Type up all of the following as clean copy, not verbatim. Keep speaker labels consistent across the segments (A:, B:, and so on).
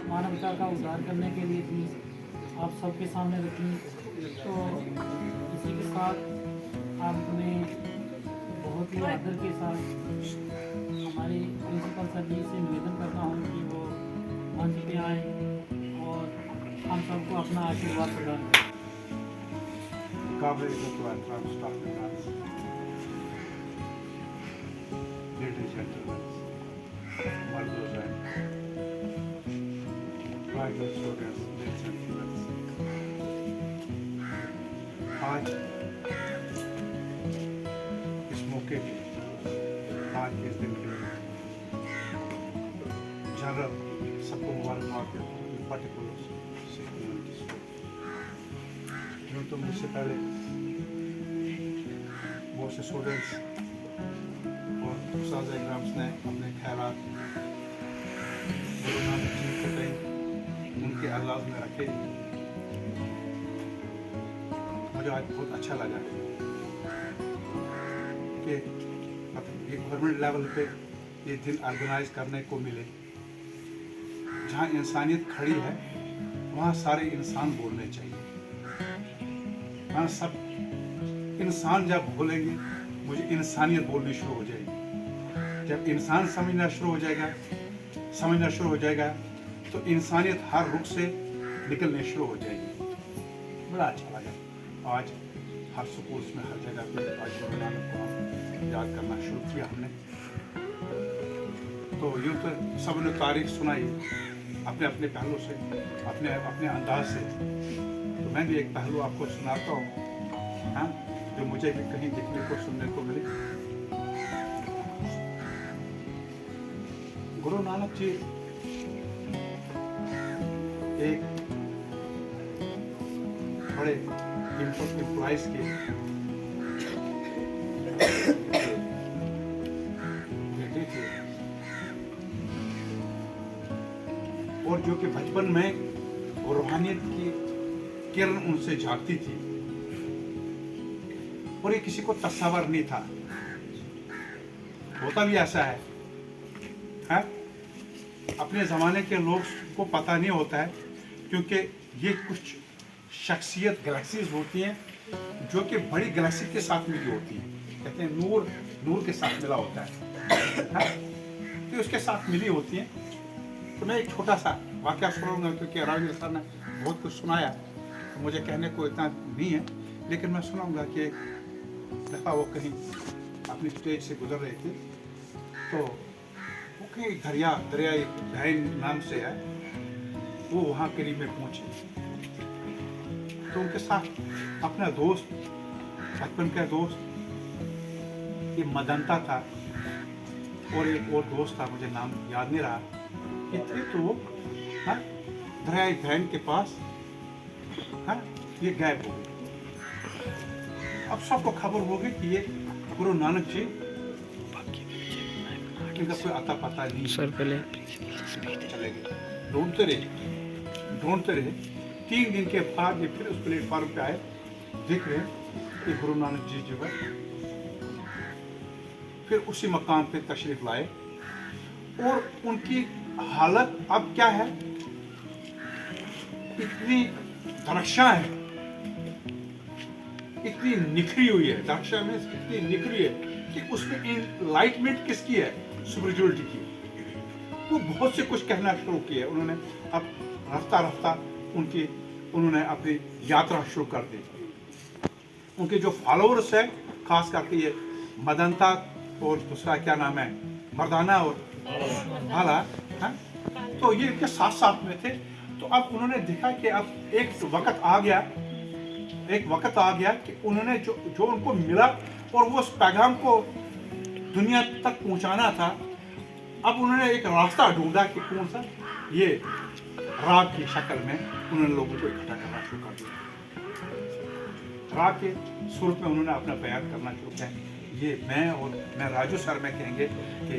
A: मानवता का उद्धार करने के लिए थी, आप सबके सामने रखी। तो इसी के साथ आपने बहुत ही आदर के साथ हमारे प्रिंसिपल सर जी से निवेदन करता हूँ कि वो मंच पे आए और हम सबको अपना आशीर्वाद प्रदान करें।
B: काबिल Ladies and gentlemen, mothers and private students, ladies and gentlemen, आज इस मौके के आज के इस दिन के लिए जनरल सबको मुबारकबाद देता हूँ, पर्टिकुलर जो तो मुझसे पहले बहुत से स्टूडेंट्स और उस्ताद एग्जाम्स ने अपने ख्यालात गुरु नानक जी के तय उनके अंदाज में रखे। मुझे आज बहुत अच्छा लगा कि एक गवर्नमेंट लेवल पे ये दिन ऑर्गेनाइज करने को मिले। जहाँ इंसानियत खड़ी है वहाँ सारे इंसान बोलने चाहिए। हाँ, सब इंसान जब बोलेंगे मुझे इंसानियत बोलनी शुरू हो जाएगी। जब इंसान समझना शुरू हो जाएगा तो इंसानियत हर रुख से निकलने शुरू हो जाएगी। बड़ा अच्छा लगा आज हर स्कूल्स में हर जगह पे आज गुरु नानक को हम याद करना शुरू किया हमने। तो यूँ तो सबने तारीख सुनाई अपने अपने पहलू से, अपने अपने अंदाज से। तो मैं भी एक पहलू आपको सुनाता हूँ, हाँ, जो मुझे भी कहीं देखने को सुनने को मिले। गुरु नानक जी एक बड़े एम्प्लॉइज के बेटे थे और जो कि बचपन में रूहानियत की किरण उनसे झांकती थी और ये किसी को तस्वर नहीं था। होता भी ऐसा है, अपने ज़माने के लोग को पता नहीं होता है, क्योंकि ये कुछ शख्सियत गैलेक्सीज होती हैं जो कि बड़ी गैलेक्सी के साथ मिली होती हैं। कहते हैं नूर के साथ मिला होता है, तो उसके साथ मिली होती हैं। तो मैं एक छोटा सा वाक़या सुनाऊंगा, क्योंकि राजेंद्र सर ने बहुत कुछ सुनाया तो मुझे कहने को इतना नहीं है, लेकिन मैं सुनाऊंगा कि एक दफ़ा वो कहीं अपनी स्टेज से गुजर रहे थे। तो वो कहीं दरियाई बहन नाम से है, वो वहाँ करीब में पहुँचे। तो उनके साथ अपना दोस्त, बचपन का दोस्त, ये मदनता था और एक और दोस्त था, मुझे नाम याद नहीं रहा। ये थे तो वो दरियाई बहन के पास ये गायब हो गए। अब सबको खबर हो गई कि ये गुरु नानक जी, इनका कोई आता पता नहीं, सर पहले चले गए। ढूंढते रहे 3 दिन के बाद ये फिर उस प्लेटफॉर्म पे आए, देख रहे कि गुरु नानक जी जो है फिर उसी मकाम पे तशरीफ लाए। और उनकी हालत अब क्या है, इतनी दरख्शां है, इतनी निखरी हुई है, दरख्शां में इतनी निखरी है कि उसमें इनलाइटमेंट किसकी है, स्पिरिचुअलिटी की। वो बहुत से कुछ कहना शुरू किया उन्होंने। अब रफ्ता रफ्ता उन्होंने अपनी यात्रा शुरू कर दी। उनके जो फॉलोअर्स हैं, खास करके ये मदनता और दूसरा क्या नाम है, मर्दाना और भाला, तो ये इनके साथ साथ में थे। तो अब उन्होंने देखा कि अब एक वक्त आ गया कि उन्होंने जो उनको मिला और वो उस पैगाम को दुनिया तक पहुंचाना था। अब उन्होंने एक रास्ता ढूंढा कि कौन सा, ये राग की शक्ल में उन्होंने लोगों को इकट्ठा करना शुरू कर दिया। राग के सूरत में उन्होंने अपना बयान करना शुरू किया। ये मैं राजू सर में कहेंगे कि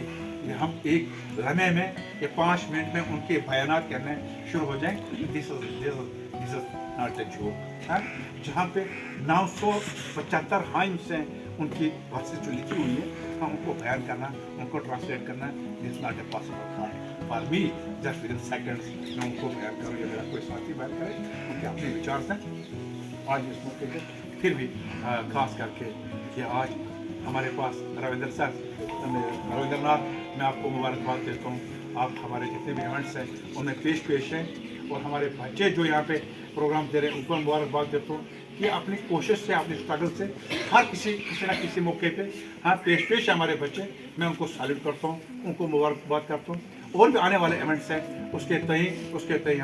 B: हम एक लम्हे में या 5 मिनट में उनके बयानात करने शुरू हो जाएं। This is not a joke. जहाँ पे 975 हाइम्स हैं उनकी वर्सेस जो लिखी हुई है हम उनको बयान करना, उनको ट्रांसलेट करना is not a possible for me. Just with in seconds मैं उनको बयान करूँ या मेरा कोई साथी बयान करे, उनके अपने विचार हैं। आज इस मौके पर फिर भी खास करके कि आज हमारे पास रविंद्र सर, रविंद्रनाथ, मैं आपको मुबारकबाद देता हूँ। आप हमारे जितने भी इवेंट्स हैं उनमें पेश हैं, और हमारे बच्चे जो यहाँ पे प्रोग्राम दे रहे हैं उनको मुबारकबाद देता हूँ कि अपनी कोशिश से, अपनी स्ट्रगल से हर किसी ना किसी मौके पे हाँ पेश है हमारे बच्चे। मैं उनको सैल्यूट करता हूँ, उनको मुबारकबाद करता हूँ। और भी आने वाले इवेंट्स हैं उसके तय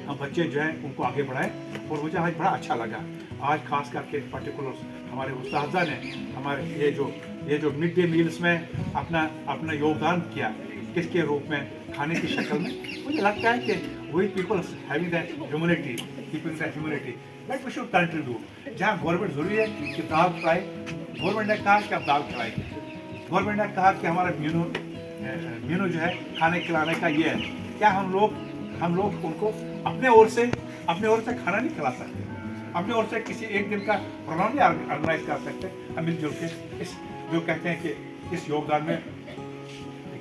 B: हम बच्चे जो हैं उनको आगे बढ़ाएं। और मुझे आज बड़ा अच्छा लगा, आज खास करके पर्टिकुलर हमारे उस्तादा ने हमारे ये जो मिड डे मील्स में अपना योगदान किया, किसके रूप में, खाने की शक्ल में। मुझे लगता है कि वही peoples having that humanity, keeping that humanity that we should contribute. जहाँ गवर्नमेंट जरूरी है कि दाल खिलाए, गवर्नमेंट ने कहा कि आप दाल खिलाएंगे, गवर्नमेंट ने कहा कि हमारा मेनू जो है खाने खिलाने का ये है, क्या हम लोग उनको अपने ओर से खाना नहीं खिला सकते, अपने ओर से किसी एक दिन का प्रोग्राम नहीं ऑर्गेनाइज कर सकते। हम मिलजुल के इस जो कहते हैं कि इस योगदान में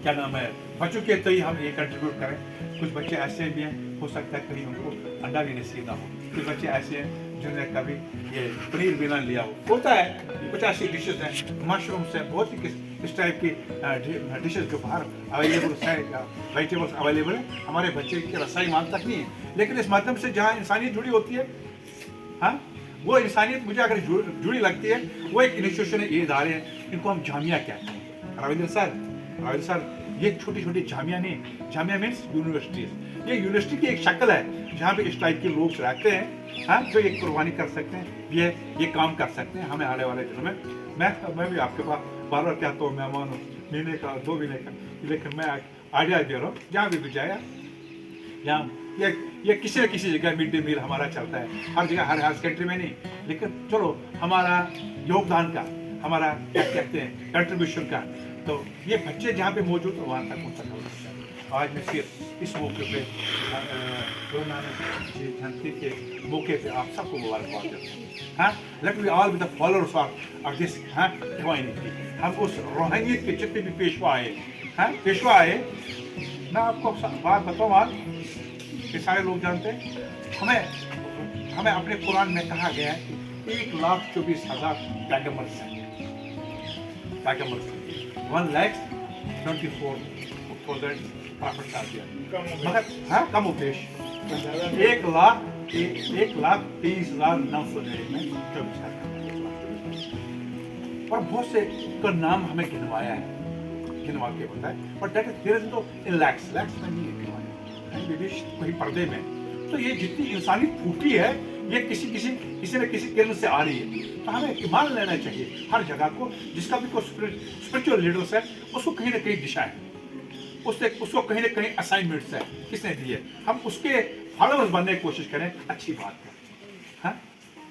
B: क्या नाम है बच्चों के तो ही हम ये कंट्रीब्यूट करें। कुछ बच्चे ऐसे भी हैं, हो सकता है कहीं उनको अंडा भी नसीब ना हो, कुछ बच्चे ऐसे हैं जिन्होंने कभी ये पनीर भी ना लिया होता है। कुछ ऐसी डिशेज हैं, मशरूम्स हैं, बहुत ही इस टाइप की डिशेज जो बाहर अवेलेबल है, वेजिटेबल्स अवेलेबल है, हमारे बच्चे की रसाई मान तक नहीं है। लेकिन इस माध्यम से जहाँ इंसानियत जुड़ी होती है, हाँ वो इंसानियत मुझे अगर जुड़ी लगती है, वो एक इंस्टीट्यूशन है, ये इदारे हैं, इनको हम जामिया कहते हैं। रविंद्र सर ये छोटी छोटी जामिया नहीं, जामिया मीन्स यूनिवर्सिटीज। ये यूनिवर्सिटी की एक शक्ल है जहाँ पे इस टाइप के लोग रहते हैं, हाँ जो एक कुर्बानी कर सकते हैं, ये काम कर सकते हैं। हमें आने वाले दिनों में मैं भी आपके पास बार बार कहता हूँ, मेहमान हूँ, महीने का 2 महीने का, लेकिन मैं आइडिया दे रहा हूँ जहाँ भी जाए, यहाँ ये किसी न किसी जगह मिड डे मील हमारा चलता है, हर जगह हर कंट्री में नहीं, लेकिन चलो हमारा योगदान का, हमारा क्या कहते हैं कंट्रीब्यूशन का, तो ये बच्चे जहाँ पे मौजूद हैं वहाँ तक पहुँचा। आज मैं सिर्फ इस मौके पे गुरु नानक जयंती के मौके पे आप सबको मुबारकबाद देता हूँ। हाँ, let we all be the followers of this divinity. हम उस रूहानियत के जितने भी पेशवा आए, मैं आपको बात बताऊँ आज कि सारे लोग जानते हैं, हमें अपने कुरान में कहा गया है कि 1,24,000 पैगंबर हैं, 1,24,000 प्रॉफिट्स आ गया, मगर हाँ कम उपदेश 1,30,924 और बहुत से का नाम हमें गिनवा के बताया, but that is in lakhs में नहीं है कहीं पर्दे में। तो ये जितनी इंसानी फूटी है, ये किसी न किसी केंद्र से आ रही है। तो हमें मान लेना चाहिए हर जगह को, जिसका भी कोई स्पिरिचुअल लीडर्स है, उसको कहीं ना कहीं दिशा है, उसको कहीं ना कहीं असाइनमेंट्स है, किसने दिए, हम उसके फॉलोअर्स बनने की कोशिश करें। अच्छी बात है, हाँ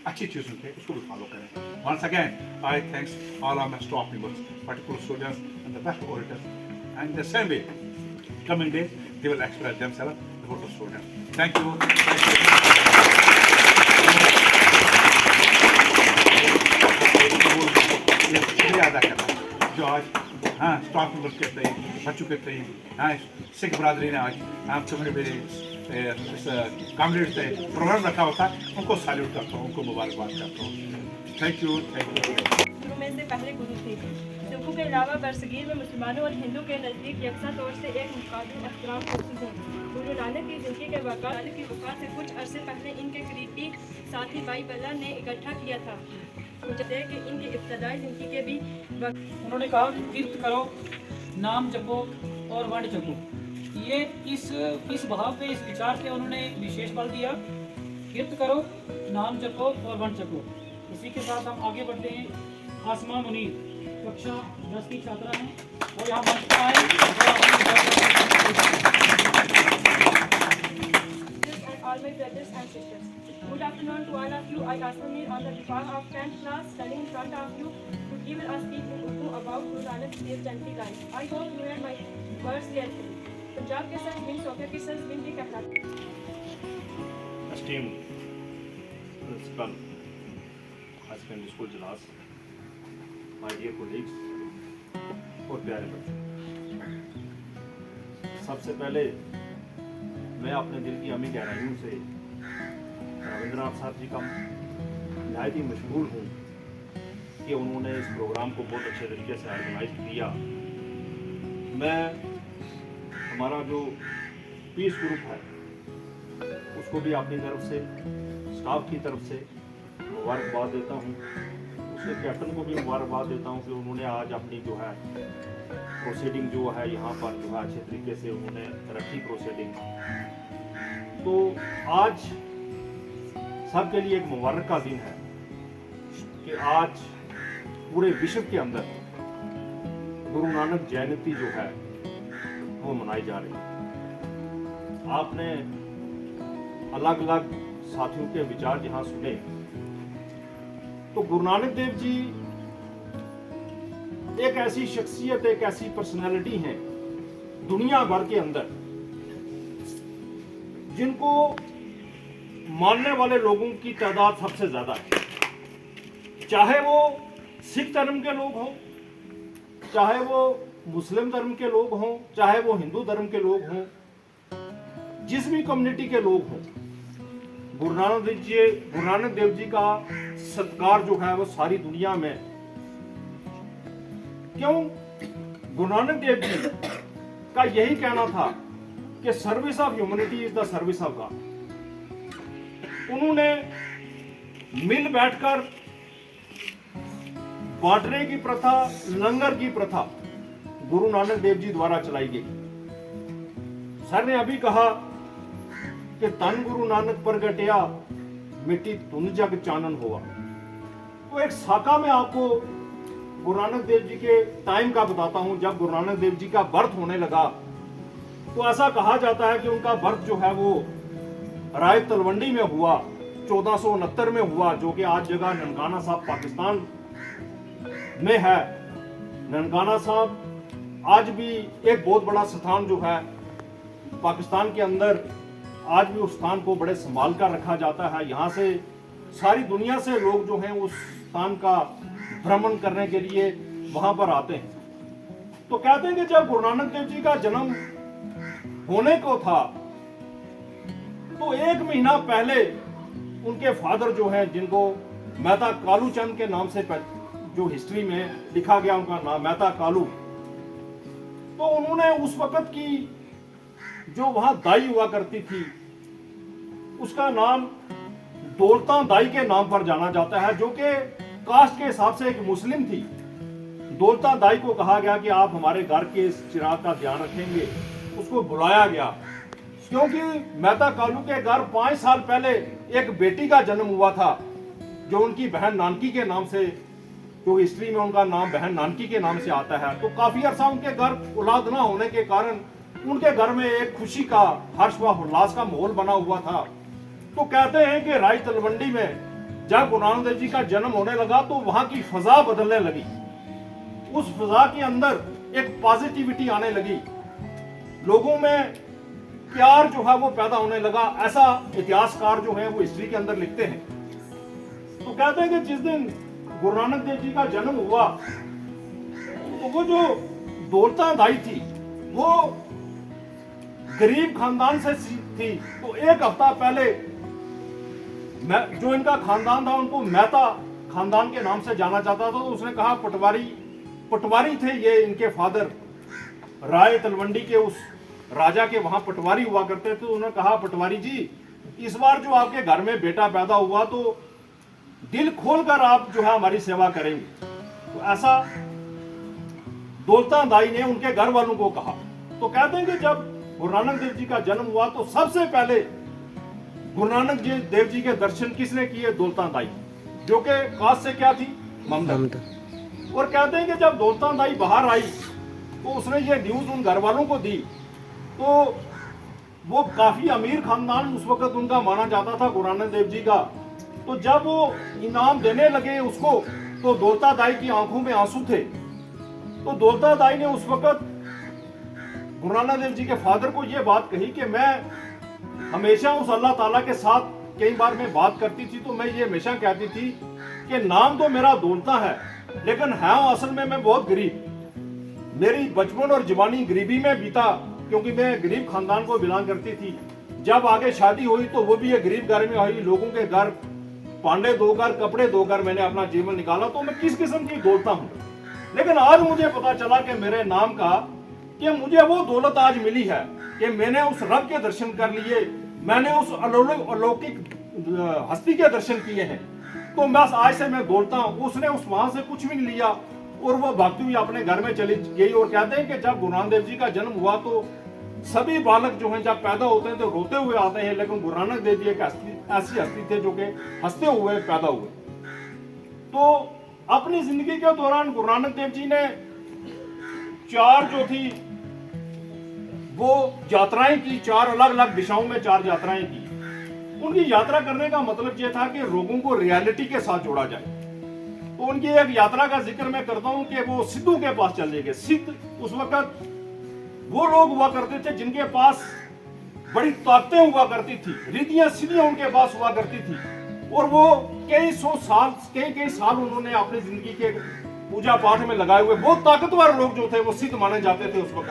B: अच्छी चीज़ों के उसको भी फॉलो करें। Once again I thanks all of my staff members, particular students and the best orators, and the same way coming days they will express themselves before the students. Thank you. ये शुक्रिया अदा करना जो आज हाँ staff members के तय, बच्चों के तय, हाँ सिख बरादरी ने आज आप सब मेरे कामरेड्स ने प्रोग्राम रखा होता, उनको सैल्यूट करता हूँ, उनको मुबारकबाद करता हूँ। Thank you.
C: गुरु में से पहले गुरु थे। सिखों के अलावा बरसगीर में मुसलमानों और हिंदू के नज़दीक यकसा तौर से एक मुकाबिल एहतराम मौजूद है। गुरु नानक की ज़िंदगी के वक़ात से कुछ अरसे पहले इनके करीबी साथी भाई बल्ला ने इकट्ठा किया था। मुझे देख कि इनकी इब्तदाई ज़िंदगी के भी
A: उन्होंने कहा कीर्त करो, नाम जपो और वंड जपो। ये इस भाव पे, इस विचार पे उन्होंने विशेष बल दिया। कीर्त करो, नाम जपो और वंड जपो। इसी के साथ हम आगे बढ़ते हैं। आसमा मुनीर कक्षा 10 की छात्रा हैं और यहाँ मंच पर आए।
C: all my brothers and sisters. Good afternoon to all of you. I ask me on the behalf of 10th class standing in front of you to give us speak in Urdu about Guru Nanak Dev Jayanti life. I hope you hear my words carefully. Punjab के सच बिन सोफे के सच बिन के कहलाते।
D: Esteemed Principal, High Secondary School Jalas, my dear colleagues और प्यारे बच्चों, सबसे पहले मैं अपने दिल की अमी गहराइयों से रविंद्रनाथ साहब जी का नहायत ही मशहूर हूँ कि उन्होंने इस प्रोग्राम को बहुत अच्छे तरीके से ऑर्गेनाइज किया। मैं हमारा जो पीस ग्रुप है उसको भी अपनी तरफ से, स्टाफ की तरफ से मुबारकबाद देता हूँ। उसके कैप्टन को भी मुबारकबाद देता हूँ कि उन्होंने आज अपनी जो है प्रोसीडिंग जो है यहाँ पर जो है अच्छे तरीके से उन्होंने रखी प्रोसीडिंग। तो आज सबके लिए एक मुबारक का दिन है कि आज पूरे विश्व के अंदर गुरु नानक जयंती जो है वो मनाई जा रही है। आपने अलग अलग साथियों के विचार जहां सुने तो गुरु नानक देव जी एक ऐसी शख्सियत, एक ऐसी पर्सनालिटी है दुनिया भर के अंदर जिनको मानने वाले लोगों की तादाद सबसे ज्यादा है। चाहे वो सिख धर्म के लोग हों, चाहे वो मुस्लिम धर्म के लोग हों, चाहे वो हिंदू धर्म के लोग हों, जिस भी कम्युनिटी के लोग हों, गुरु नानक देव जी का सत्कार जो है वो सारी दुनिया में। क्यों? गुरु नानक देव जी का यही कहना था कि service of humanity is the service of God. उन्होंने मिल बैठकर बांटने की प्रथा, लंगर की प्रथा गुरु नानक देव जी द्वारा चलाई गई। सर ने अभी कहा कि तन गुरु नानक प्रगटिया, मिट्टी तुन जग चानन हुआ। तो एक साका में आपको गुरु नानक देव जी के टाइम का बताता हूं। जब गुरु नानक देव जी का बर्थ होने लगा तो ऐसा कहा जाता है कि उनका बर्थ जो है वो राय तलवंडी में हुआ, 1469 में हुआ, जो कि आज जगह ननकाना साहब पाकिस्तान में है। ननकाना साहब आज भी एक बहुत बड़ा स्थान जो है पाकिस्तान के अंदर, आज भी उस स्थान को बड़े संभाल कर रखा जाता है। यहाँ से सारी दुनिया से लोग जो हैं उस स्थान का भ्रमण करने के लिए वहां पर आते हैं। तो कहते हैं कि जब गुरु नानक देव जी का जन्म होने को था तो 1 महीना पहले उनके फादर जो हैं, जिनको मेहता कालू चंद के नाम से जो हिस्ट्री में लिखा गया उनका नाम मेहता कालू, तो उन्होंने उस वक्त की जो वहां दाई हुआ करती थी उसका नाम दौलता दाई के नाम पर जाना जाता है, जो कि कास्ट के हिसाब से एक मुस्लिम थी। दौलता दाई को कहा गया कि आप हमारे घर के इस चिराग का ध्यान रखेंगे। उसको बुलाया गया क्योंकि मेहता कालू के घर 5 साल पहले एक बेटी का जन्म हुआ था जो उनकी बहन नानकी के नाम से, जो हिस्ट्री में उनका नाम बहन नानकी के नाम से आता है। तो काफी अरसा उनके घर औलाद ना होने के कारण उनके घर में एक खुशी का, हर्ष व उल्लास का माहौल बना हुआ था। तो कहते हैं कि राय तलवंडी में जब गुरु नानक देव जी का जन्म होने लगा तो वहां की फजा बदलने लगी। उस फजा के अंदर एक पॉजिटिविटी आने लगी, लोगों में प्यार जो है वो पैदा होने लगा। ऐसा इतिहासकार जो है वो हिस्ट्री के अंदर लिखते हैं। तो कहते हैं कि जिस दिन गुरु नानक देव जी का जन्म हुआ तो वो जो दौलता दाई थी वो गरीब खानदान से थी। तो 1 हफ्ता पहले जो इनका खानदान था उनको मेहता खानदान के नाम से जाना जाता था। तो उसने कहा, पटवारी थे ये इनके फादर, राय तलवंडी के उस राजा के वहां पटवारी हुआ करते थे। तो उन्होंने कहा, पटवारी जी इस बार जो आपके घर में बेटा पैदा हुआ तो दिल खोलकर आप जो है हमारी सेवा करेंगे। तो ऐसा दौलता दाई ने उनके घर वालों को कहा। तो कहते हैं कि जब गुरु नानक देव जी का जन्म हुआ तो सबसे पहले गुरु नानक देव जी के दर्शन किसने किए? दौलता दाई, जो कि कास्ट से क्या थी? ममता। और कहते हैं कि जब दौलता दाई बाहर आई तो उसने ये न्यूज उन घर वालों को दी। तो वो काफी अमीर खानदान उस वक्त उनका माना जाता था गुरु नानक देव जी का। तो जब वो इनाम देने लगे उसको तो दौलता दाई की आंखों में आंसू थे। तो दौलता दाई ने उस वक्त गुरु नानक देव जी के फादर को ये बात कही कि मैं हमेशा उस अल्लाह ताला के साथ, कई बार मैं बात करती थी तो मैं ये हमेशा कहती थी कि नाम तो मेरा दौलता है लेकिन हाँ असल में मैं बहुत गरीब, मेरी बचपन और जवानी गरीबी में बीता, क्योंकि मैं गरीब खानदान को बिलोंग करती थी। जब आगे शादी हुई तो वो भी एक गरीब घर में हुई, लोगों के घर पांडे धोकर कपड़े धोकर मैंने अपना जीवन निकाला। तो मैं किस किस्म की दौलता हूँ, लेकिन आज मुझे पता चला कि मेरे नाम का, कि मुझे वो दौलत आज मिली है कि मैंने उस रब के दर्शन कर लिए, मैंने उस अलौकिक हस्ती के दर्शन किए हैं। तो बस आज से मैं दौलता हूँ। उसने उस वहां से कुछ भी नहीं लिया और वो भागती हुई अपने घर में चली गई। और कहते हैं कि जब गुरु नानक देव जी का जन्म हुआ तो सभी बालक जो हैं जब पैदा होते हैं तो रोते हुए आते हैं, लेकिन गुरु नानक देव जी एक ऐसी हस्ती थे जो कि हंसते हुए पैदा हुए। तो अपनी जिंदगी के दौरान गुरु नानक देव जी ने 4 जो थी वो यात्राएं की, 4 अलग अलग दिशाओं में 4 यात्राएं की। उनकी यात्रा करने का मतलब यह था कि लोगों को रियलिटी के साथ जोड़ा जाए। तो उनकी एक यात्रा का जिक्र मैं करता हूं कि वो सिद्धू के पास चले गए। सिद्ध उस वक्त वो लोग हुआ करते थे जिनके पास बड़ी ताकतें हुआ करती थी, रिद्धियां सिद्धियां उनके पास हुआ करती थी। और वो कई साल उन्होंने अपनी जिंदगी के पूजा पाठ में लगाए हुए बहुत ताकतवर लोग जो थे वो सिद्ध माने जाते थे उस वक्त।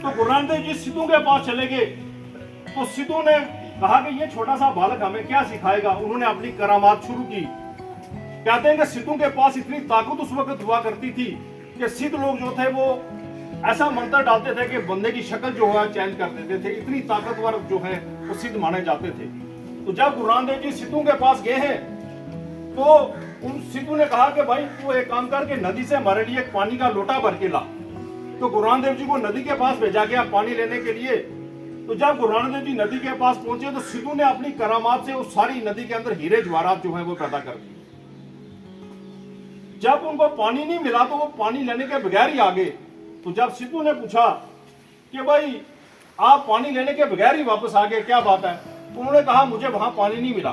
D: तो गुरु नानक देव जी सिद्धू के पास चले गए। तो सिद्धू ने कहा कि ये छोटा सा बालक हमें क्या सिखाएगा। उन्होंने अपनी करामात शुरू की। कहते हैं कि सिद्धू के पास इतनी ताकत उस वक्त हुआ करती थी कि सिद्ध लोग जो थे वो ऐसा मंत्र डालते थे कि बंदे की शक्ल जो है चेंज कर देते थे। इतनी ताकतवर जो है वो सिद्ध माने जाते थे। तो जब गुरु नानक देव जी सिद्धू के पास गए हैं तो उन सिद्धू ने कहा कि भाई तू एक काम कर के नदी से हमारे लिए पानी का लोटा भर के ला। तो गुरु नानक देव जी को नदी के पास भेजा गया पानी लेने के लिए। तो जब गुरु नानक देव जी नदी के पास पहुंचे तो सिद्धू ने अपनी करामात से उस सारी नदी के अंदर हीरे जवाहरात जो है वो पैदा कर दिए। जब उनको पानी नहीं मिला तो वो पानी लेने के बगैर ही आ गए। तो जब सिद्धू ने पूछा कि भाई आप पानी लेने के बगैर ही वापस आ गए, क्या बात है? तो उन्होंने कहा मुझे वहां पानी नहीं मिला।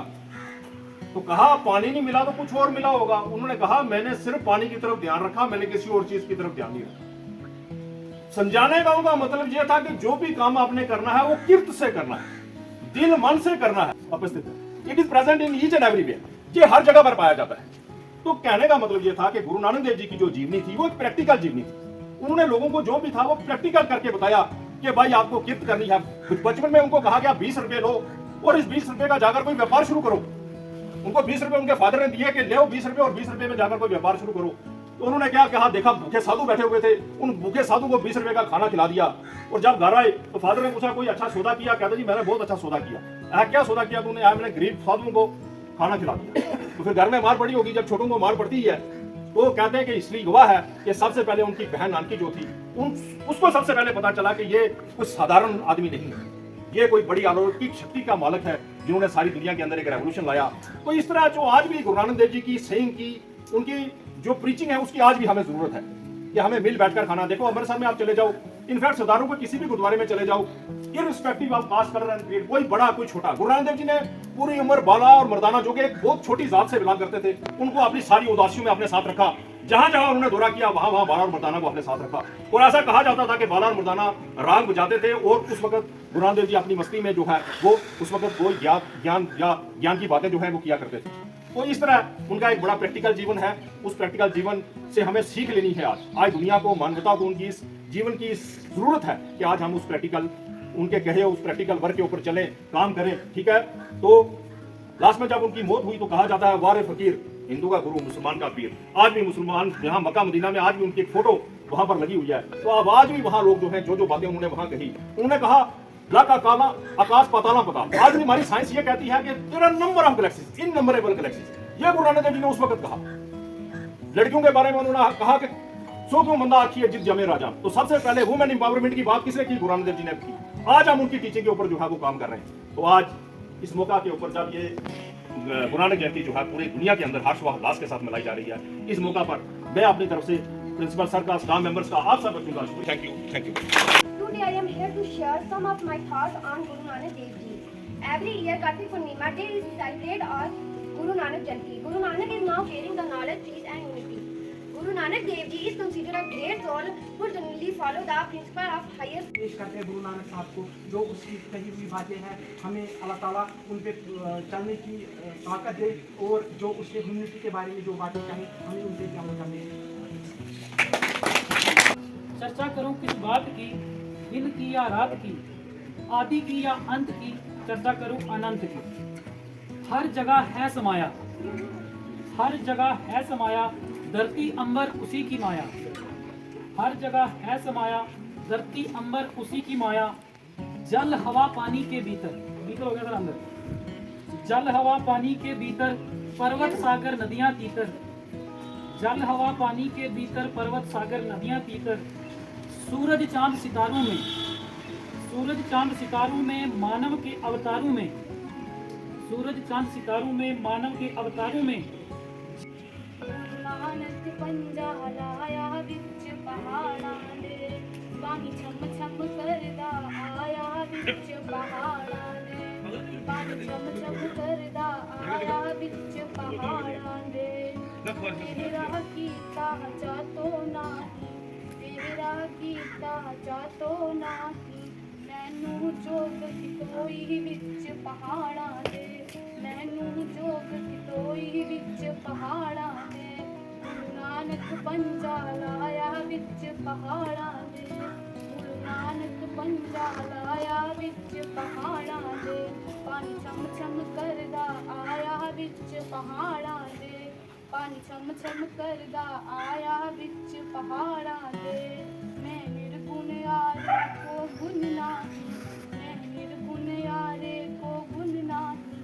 D: तो कहा पानी नहीं मिला तो कुछ और मिला होगा। उन्होंने कहा मैंने सिर्फ पानी की तरफ ध्यान रखा, मैंने किसी और चीज की तरफ ध्यान नहीं रखा। समझाने का उनका मतलब यह था कि जो भी काम आपने करना है वो किर्त से करना है, दिल मन से करना है। उपस्थित है, it is present in each and everywhere, ये हर जगह पर पाया जाता है। तो कहने का मतलब यह था कि गुरु नानक देव जी की जो जीवनी थी वो एक प्रैक्टिकल जीवनी थी। उन्होंने लोगों को जो भी था वो प्रैक्टिकल करके बताया कि भाई आपको किर्त करनी है। बचपन में उनको कहा गया 20 रुपए लो और इस 20 रुपए का जाकर कोई व्यापार शुरू करो। उनको 20 रुपए उनके फादर ने दिए कि ले 20 रुपए और 20 रुपए में जाकर कोई व्यापार शुरू करो। तो उन्होंने क्या कहा, देखा भूखे साधु बैठे हुए थे, उन भूखे साधु को 20 रुपए का खाना खिला दिया। और जब घर आए तो फादर ने पूछा कोई अच्छा सौदा किया? कहते जी मैंने बहुत अच्छा सौदा किया। क्या सौदा किया तूने? मैंने गरीब साधुओं को खाना खिला दिया। तो फिर घर में मार पड़ी होगी, जब छोटों को मार पड़ती है। तो कहते हैं कि इसलिए गवाह है कि सबसे पहले उनकी बहन नानकी जो थी उसको सबसे पहले पता चला कि ये कुछ साधारण आदमी नहीं है, ये कोई बड़ी अलौकिक शक्ति का मालिक है जिन्होंने सारी दुनिया के अंदर एक रेवोल्यूशन लाया। तो इस तरह जो आज भी गुरु नानक देव जी की सेइंग की, उनकी जो प्रीचिंग है उसकी आज भी हमें जरूरत है कि हमें मिल बैठकर खाना। देखो अमृतसर में आप चले जाओ, इनफैक्ट सरदारों को किसी भी गुरुद्वारे में चले जाओ, irrespective of cast colour and creed, कोई बड़ा कोई छोटा, गुरु नानक देव जी ने पूरी उम्र बाला और मर्दाना जो कि एक बहुत छोटी जात से बिलोंग करते थे उनको अपनी सारी उदासियों में अपने साथ रखा। जहां जहां उन्होंने दौरा किया वहां वहां बाला और मर्दाना को अपने साथ रखा। और ऐसा कहा जाता था कि बाला और मर्दाना राग बजाते थे और उस वक्त गुरु नानक देव जी अपनी मस्ती में जो है वो उस वक्त वो ज्ञान की बातें जो है वो किया करते थे। तो इस तरह उनका एक बड़ा प्रैक्टिकल जीवन है। उस प्रैक्टिकल जीवन से हमें सीख लेनी है। आज दुनिया को, मानवता को उनकी इस जीवन की जरूरत है कि आज हम उस प्रैक्टिकल, उनके कहे उस प्रैक्टिकल वर्क के ऊपर चलें, काम करें। ठीक है, तो लास्ट में जब उनकी मौत हुई तो कहा जाता है वारे फकीर, हिंदू का गुरु मुसलमान का पीर। आज भी मुसलमान यहाँ मक्का मदीना में आज भी उनकी एक फोटो वहां पर लगी हुई है। तो अब आज भी वहां लोग जो है जो बातें उन्होंने वहां कही, उन्होंने कहा लाख का काला आकाश पाताला पता। आज भी हमारी साइंस ये कहती है कि there are number of galaxies, innumerable galaxies. ये गुरु नानक देव जी ने उस वक्त कहा। लड़कियों के बारे में उन्होंने कहा कि सो क्यों मंदा आखी है जित जमे राजा। तो सबसे पहले वुमेन एम्पावरमेंट की बात किसने की? गुरु नानक देव जी ने की। आज हम उनकी टीचिंग के ऊपर जो है वो काम कर रहे हैं। तो आज इस मौका के ऊपर जब ये गुरु नानक जयंती जो है पूरी दुनिया के अंदर हर्षोल्लास के साथ मनाई जा रही है, इस मौका पर मैं अपनी तरफ से प्रिंसिपल सर का, स्टाफ मेंबर्स का, आप सब बच्चों का शुक्रिया। Thank you.
E: Today I am here to share some of my thoughts on Guru Nanak Dev Ji. Every year Kartik Purnima Day is celebrated as Guru Nanak Jayanti. Guru Nanak is now carrying the knowledge, peace and unity. Guru Nanak Dev Ji is considered a great soul who generally follow the principle of highest.
F: पेश करते हैं गुरु नानक साहब को, जो उसकी कही हुई बातें हैं हमें अल्लाह ताला उन पे चलने की ताकत दे, और जो उसके ह्यूमनिटी के बारे में जो बातें कहें हमें उन पे अमल करने की।
A: चर्चा करूं किस बात की, दिन की या रात की, आदि की या अंत की, चर्चा करूं अनंत की। हर जगह है समाया, हर जगह है समाया, धरती अंबर उसी की माया। हर जगह है समाया, धरती अंबर उसी की माया। जल हवा पानी के भीतर, भीतर हो गया सर अंदर। जल हवा पानी के भीतर, पर्वत सागर नदियां तीतर। जल हवा पानी के भीतर, पर्वत सागर नदियां तीतर। सूरज चांद सितारों में, सूरज चांद सितारों में, मानव के अवतारों में, सूरज चांद सितारों में, मानव के अवतारों में।
G: ਨਾਨਕ ਪੰਜਾ ਲਾਇਆ ਵਿੱਚ ਪਹਾੜਾਂ ਦੇ, ਪਾਣੀ ਛਮ ਛਮ ਕਰਦਾ ਆਇਆ ਵਿੱਚ ਪਹਾੜਾਂ ਦੇ, ਪਾਣੀ ਛਮ ਛਮ ਕਰਦਾ ਆਇਆ ਵਿੱਚ ਪਹਾੜਾਂ ਦੇ। ਤੇਰੇ ਰਾਹ ਕੀਤਾ ਚਾਤੋ ਨਾਹੀ, ਤੇਰੇ ਰਾਹ ਕੀਤਾ ਚਾਤੋ ਨਾਹੀ, ਮੈਨੂੰ ਜੋਗ ਕਿਤੋਈ ਵਿੱਚ ਪਹਾੜਾਂ ਦੇ, ਮੈਨੂੰ ਜੋਗ ਕਿਤੋਈ ਵਿੱਚ ਪਹਾੜਾਂ ਦੇ। ਗੁਰੂ ਨਾਨਕ ਪੰਜਾ ਲਾਇਆ ਵਿੱਚ ਪਹਾੜਾਂ ਦੇ, ਗੁਰੂ ਨਾਨਕ ਪੰਜਾ ਲਾਇਆ ਵਿੱਚ ਪਹਾੜਾਂ ਦੇ। ਪਾਣੀ ਛਮ ਛਮ ਕਰਦਾ ਆਇਆ ਵਿੱਚ ਪਹਾੜਾਂ ਦੇ, ਪਾਣੀ ਛਮ ਛਮ ਕਰਦਾ ਆਇਆ ਵਿੱਚ ਪਹਾੜਾਂ ਦੇ। ਮੈਂ ਨਿਰਗੁਣ ਯਾਰੇ ਕੋ ਗੁਣ ਨਾਹੀ, ਮੈਂ ਨਿਰਗੁਣ ਯਾਰੇ ਕੋ ਗੁਣ ਨਾਹੀ,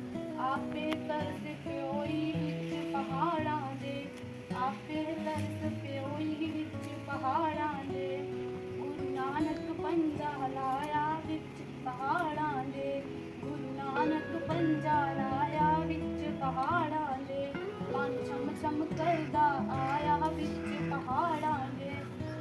G: ਆਪੇ ਤਰਸ ਪਿਓਈ ਵਿੱਚ ਪਹਾੜਾਂ ਦੇ, ਆਪੇ ਤਰਸ ਪਿਓਈ ਵਿੱਚ ਪਹਾੜਾਂ ਦੇ। ਗੁਰੂ ਨਾਨਕ ਪੰਜਾ ਲਾਇਆ ਵਿੱਚ ਪਹਾੜਾਂ ਦੇ, ਗੁਰੂ ਨਾਨਕ ਪੰਜਾ ਲਾਇਆ ਵਿੱਚ ਪਹਾੜਾਂ ਦੇ। ਪਾਣੀ ਛਮ ਛਮ ਕਰਦਾ ਆਇਆ ਵਿੱਚ ਪਹਾੜਾਂ ਦੇ,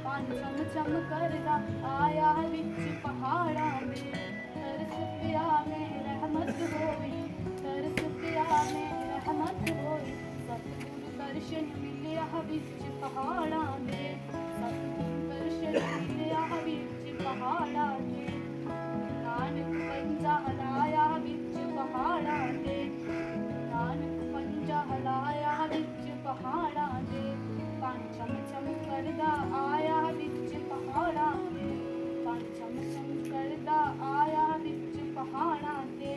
G: ਪਾਣੀ ਛਮ ਛਮ ਕਰਦਾ ਆਇਆ ਵਿੱਚ ਪਹਾੜਾਂ ਦੇ। ਤਰਸ ਪਿਆ ਮੈਂ ਰਹਿਮਤ ਹੋਈ, ਤਰਸ ਪਿਆ ਮੈਂ ਰਹਿਮਤ ਹੋਈ, ਸਤਿਗੁਰੂ ਦਰਸ਼ਨ ਮਿਲਿਆ ਵਿੱਚ ਪਹਾੜਾਂ ਦੇ, ਸਤਿਗੁਰੂ ਦਰਸ਼ਨ ਮਿਲਿਆ ਵਿੱਚ ਪਹਾੜਾਂ ਦੇ। ਗੁਰੂ ਨਾਨਕ ਪੰਜਾ ਲਾਇਆ ਵਿੱਚ ਪਹਾੜਾਂ ਦੇ, ਗੁਰੂ ਨਾਨਕ ਪੰਜਾ ਲਾਇਆ ਵਿੱਚ ਪਹਾੜਾਂ ਦੇ। ਪਾਣੀ ਛਮ ਛਮ ਕਰਦਾ ਆਇਆ ਵਿੱਚ ਪਹਾੜਾਂ ਦੇ, ਪਾਣੀ ਛਮ ਛਮ ਕਰਦਾ ਆਇਆ ਵਿੱਚ ਪਹਾੜਾਂ ਦੇ।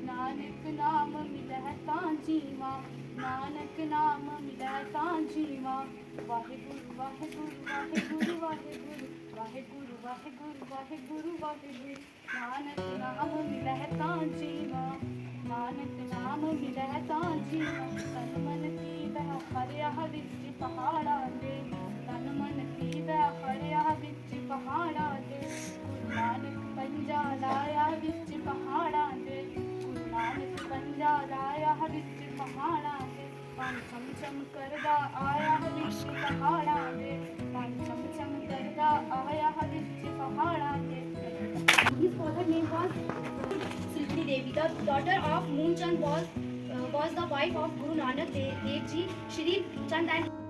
G: ਨਾਨਕ ਨਾਮ ਮਿਲੈ ਤਾਂ ਜੀਵਾਂ, ਨਾਨਕ ਨਾਮ ਮਿਲੈ ਤਾਂ ਜੀਵਾਂ। ਵਾਹਿਗੁਰੂ ਵਾਹਿਗੁਰੂ ਵਾਹਿਗੁਰੂ ਵਾਹਿਗੁਰੂ, ਵਾਹਿਗੁਰੂ ਵਾਹਿਗੁਰੂ ਵਾਹਿਗੁਰੂ ਵਾਹਿਗੁਰੂ। ਨਾਨਕ ਨਾਮ ਮਿਲੈ ਤਾਂ ਜੀਵਾਂ, ਨਾਨਕ ਨਾਮ ਮਿਲੈ ਤਾਂ ਜੀਵਾਂ। ਤਨ ਮਨ ਕੀ ਬਹਿ ਹਰਿਆ ਵਿੱਚ ਪਹਾੜਾਂ ਦੇ, ਤਨ ਮਨ ਕੀ ਬਹਿ ਹਰਿਆ ਵਿੱਚ ਪਹਾੜਾਂ ਦੇ। ਗੁਰੂ ਨਾਨਕ ਪੰਜਾ ਲਾਇਆ ਵਿੱਚ ਪਹਾੜਾਂ ਦੇ, ਗੁਰੂ ਨਾਨਕ ਪੰਜਾ ਲਾਇਆ ਵਿੱਚ ਪਹਾੜਾਂ ਦੇ। ਪਾਣੀ ਛਮ ਛਮ ਕਰਦਾ ਆਇਆ ਵਿੱਚ ਪਹਾੜਾਂ ਦੇ, ਪਾਣੀ ਛਮ ਛਮ ਕਰਦਾ ਆਇਆ ਵਿੱਚ ਪਹਾੜਾਂ ਦੇ।
E: His father name was Silvani Devi. The daughter of Moon Chand was the wife of Guru Nanak Dev Ji. Shri Chand and